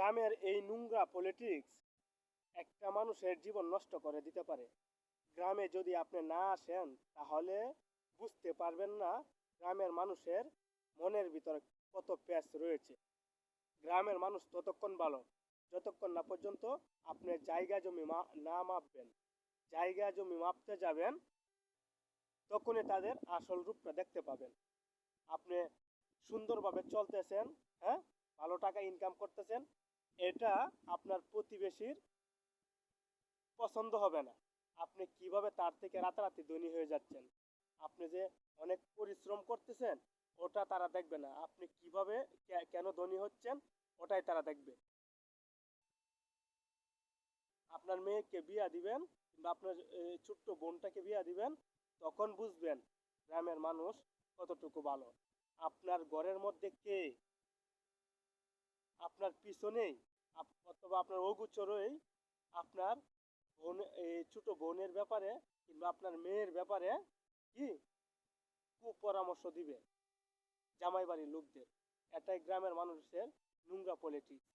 গ্রামের এই নোংরা পলিটিক্স একটা মানুষের জীবন নষ্ট করে দিতে পারে। গ্রামে যদি আপনি না আসেন তাহলে বুঝতে পারবেন না গ্রামের মানুষের মনের ভিতরে কত প্যাঁচ রয়েছে। গ্রামের মানুষ ততক্ষণ ভালো যতক্ষণ না পর্যন্ত আপনি জায়গা জমি না মাপবেন। জায়গা জমি মাপতে যাবেন তখনই তাদের আসল রূপটা দেখতে পাবেন। আপনি সুন্দরভাবে চলতেছেন, হ্যাঁ, ভালো টাকা ইনকাম করতেছেন, এটা আপনার প্রতিবেশীর পছন্দ হবে না। আপনি কিভাবে তার থেকে রাতারাতি ধনী হয়ে যাচ্ছেন, আপনি যে অনেক পরিশ্রম করতেছেন ওটা তারা দেখবে না। আপনি কিভাবে কেন ধনী হচ্ছেন ওটাই তারা দেখবে। আপনার মেয়েকে বিয়া দিবেন কিংবা আপনার ছোট্ট বোনটাকে বিয়া দিবেন, তখন বুঝবেন গ্রামের মানুষ কতটুকু ভালো। আপনার ঘরের মধ্যে কে আপনার পিছনেই অথবা আপনার অগোচরেই আপনার বোন, এই ছোট বোনের ব্যাপারে কিংবা আপনার মেয়ের ব্যাপারে কি কুপরামর্শ দিবে জামাই বাড়ির লোকদের। এটাই গ্রামের মানুষের নোংরা পলিটিক্স।